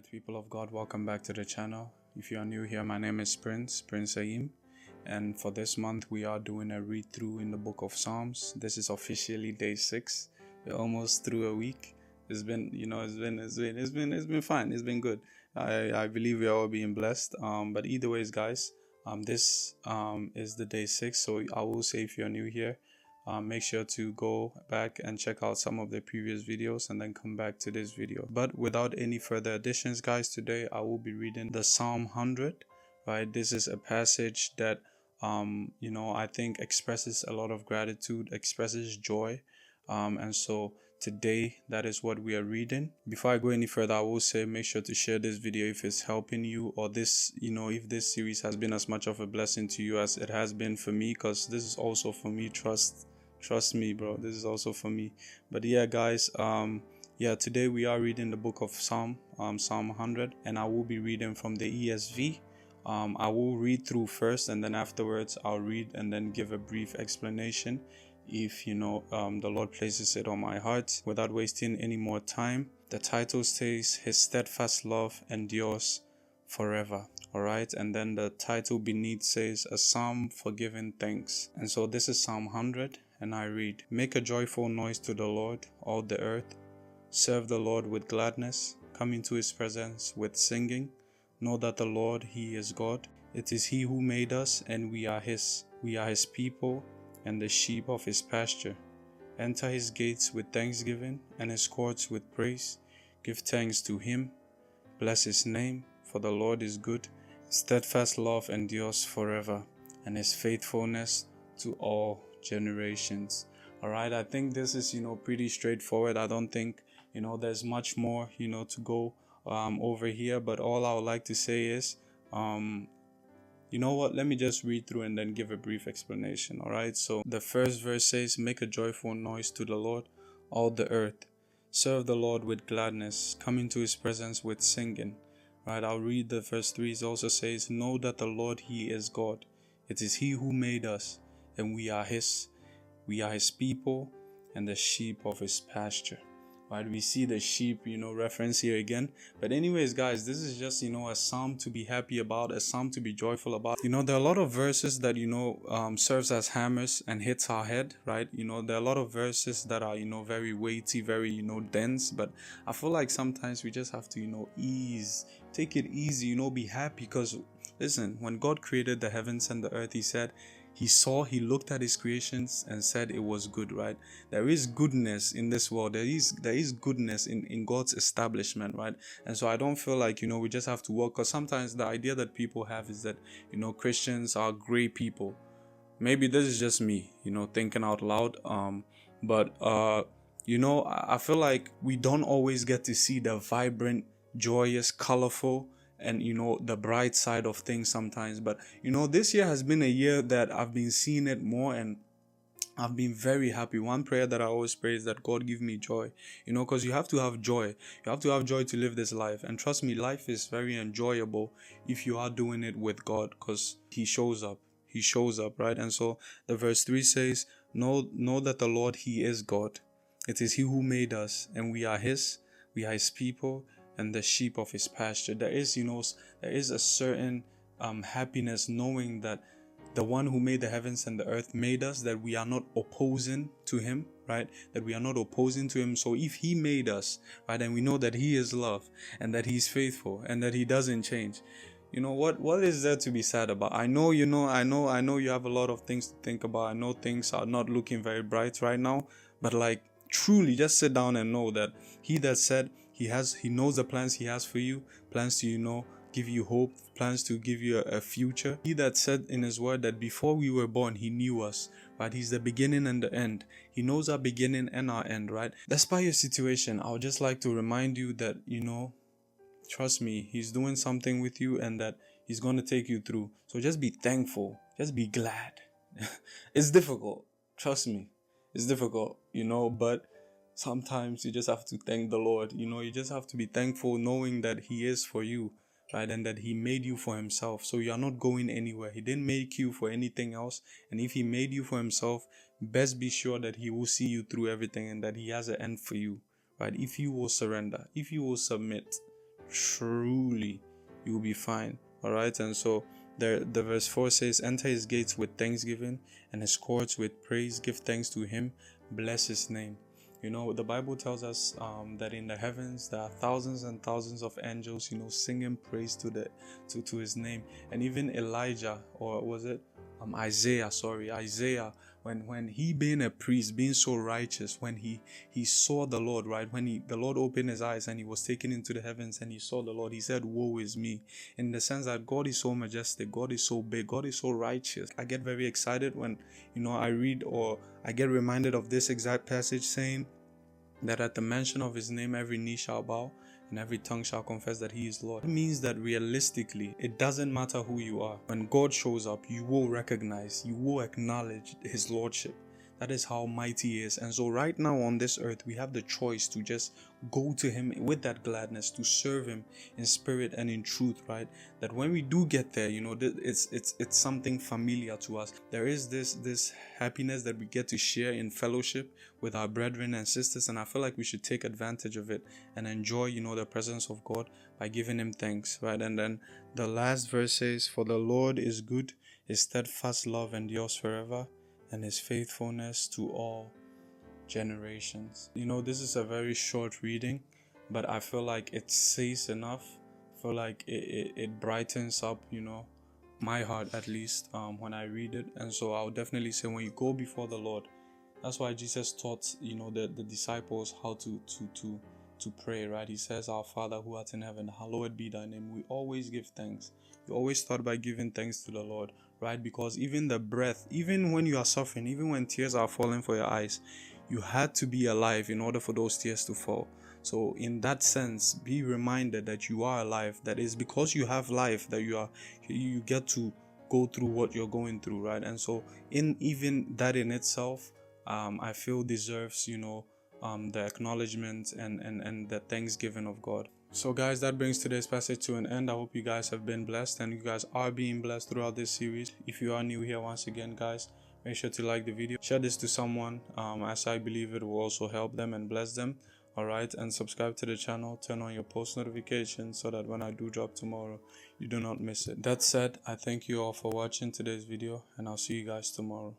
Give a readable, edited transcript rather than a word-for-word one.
Alright, people of God, welcome back to the channel. If you are new here, my name is Prince Èmail, and for this month we are doing a read through in the book of Psalms. This is officially day 6. We're almost through a week. It's been fine. It's been good. I believe we are all being blessed. But either ways, guys, this is the day 6. So I will say, if you're new here, make sure to go back and check out some of the previous videos and then come back to this video. But without any further additions, guys, today I will be reading the Psalm 100. Right, this is a passage that I think expresses a lot of gratitude, expresses joy, and so today that is what we are reading. Before I go any further, I will say make sure to share this video if it's helping you, or this, if this series has been as much of a blessing to you as it has been for me, because this is also for me. Trust me, bro, this is also for me. But yeah, guys, today we are reading the book of Psalm 100, and I will be reading from the ESV. I will read through first, and then afterwards I'll read and then give a brief explanation if the Lord places it on my heart. Without wasting any more time, the title says, His steadfast love endures forever. Alright, and then the title beneath says, A Psalm for Giving Thanks. And so this is Psalm 100, and I read, Make a joyful noise to the Lord, all the earth. Serve the Lord with gladness. Come into His presence with singing. Know that the Lord, He is God. It is He who made us, and we are His. We are His people and the sheep of His pasture. Enter His gates with thanksgiving and His courts with praise. Give thanks to Him. Bless His name, for the Lord is good. Steadfast love endures forever, and His faithfulness to all generations. Alright, I think this is, pretty straightforward. I don't think, there's much more, to go over here. But all I would like to say is, let me just read through and then give a brief explanation. Alright, so the first verse says, Make a joyful noise to the Lord, all the earth. Serve the Lord with gladness. Come into His presence with singing. Right, I'll read the verse 3. It also says, Know that the Lord, He is God. It is He who made us, and we are His. We are His people and the sheep of His pasture. Right, we see the sheep, reference here again. But anyways, guys, this is just, a psalm to be happy about, a psalm to be joyful about. There are a lot of verses that, serves as hammers and hits our head, right? There are a lot of verses that are, very weighty, very, dense. But I feel like sometimes we just have to, take it easy, be happy. Because listen, when God created the heavens and the earth, He said, He looked at His creations and said it was good, right? There is goodness in this world. There is goodness in God's establishment, right? And so I don't feel like, we just have to work. Because sometimes the idea that people have is that, Christians are great people. Maybe this is just me, thinking out loud. I feel like we don't always get to see the vibrant, joyous, colorful, and the bright side of things sometimes. But this year has been a year that I've been seeing it more, and I've been very happy. One prayer that I always pray is that God give me joy, because you have to have joy. You have to have joy to live this life. And trust me, life is very enjoyable if you are doing it with God, because He shows up. He shows up, right? And so the verse 3 says, know that the Lord, He is God. It is He who made us, and we are His. We are His people and the sheep of His pasture. There is a certain happiness knowing that the one who made the heavens and the earth made us, that we are not opposing to Him, right? That we are not opposing to Him. So if He made us, right, and we know that He is love and that He's faithful and that He doesn't change, what is there to be sad about? I know you have a lot of things to think about. I know things are not looking very bright right now, but truly just sit down and know that He that said He knows the plans He has for you, plans to give you hope, plans to give you a future. He that said in His word that before we were born He knew us, right? He's the beginning and the end. He knows our beginning and our end, right? Despite your situation, I would just like to remind you that trust me, He's doing something with you, and that He's going to take you through. So just be thankful, just be glad. It's difficult, trust me. It's difficult, but sometimes you just have to thank the Lord. You just have to be thankful, knowing that He is for you, right? And that He made you for Himself. So you are not going anywhere. He didn't make you for anything else. And if He made you for Himself, best be sure that He will see you through everything, and that He has an end for you, right? If you will surrender, if you will submit, truly you will be fine. All right. And so the verse 4 says, enter his gates with thanksgiving and his courts with praise. Give thanks to him. Bless his name. You know, the Bible tells us that in the heavens there are thousands and thousands of angels, you know, singing praise to his name. And even Elijah, or was it Isaiah, when he, being a priest, being so righteous, when he saw the Lord, right, when the Lord opened his eyes and he was taken into the heavens and he saw the Lord, he said, woe is me, in the sense that God is so majestic, God is so big, God is so righteous. I get very excited when, you know, I read or I get reminded of this exact passage saying that at the mention of his name every knee shall bow and every tongue shall confess that he is Lord. It means that realistically, it doesn't matter who you are. When God shows up, you will recognize, you will acknowledge his lordship. That is how mighty he is. And so right now on this earth, we have the choice to just go to him with that gladness, to serve him in spirit and in truth, right? That when we do get there, you know, it's something familiar to us. There is this happiness that we get to share in fellowship with our brethren and sisters, and I feel like we should take advantage of it and enjoy, you know, the presence of God by giving him thanks, right? And then the last verse says, for the Lord is good, his steadfast love endures forever, and his faithfulness to all generations. You know, this is a very short reading, but I feel like it says enough. I feel like it brightens up, you know, my heart at least when I read it. And so I'll definitely say, when you go before the Lord, that's why Jesus taught, you know, the disciples how to pray, right? He says, our Father who art in heaven, hallowed be thy name. We always give thanks. You always start by giving thanks to the Lord, right? Because even the breath, even when you are suffering, even when tears are falling for your eyes, you had to be alive in order for those tears to fall. So in that sense, be reminded that you are alive. That is because you have life that you get to go through what you're going through, right? And so in even that in itself, I feel deserves, you know, the acknowledgement and the thanksgiving of God. So guys, that brings today's passage to an end. I hope you guys have been blessed and you guys are being blessed throughout this series. If you are new here, once again guys, make sure to like the video, share this to someone, as I believe it will also help them and bless them. Alright, and subscribe to the channel, turn on your post notifications so that when I do drop tomorrow, you do not miss it. That said, I thank you all for watching today's video and I'll see you guys tomorrow.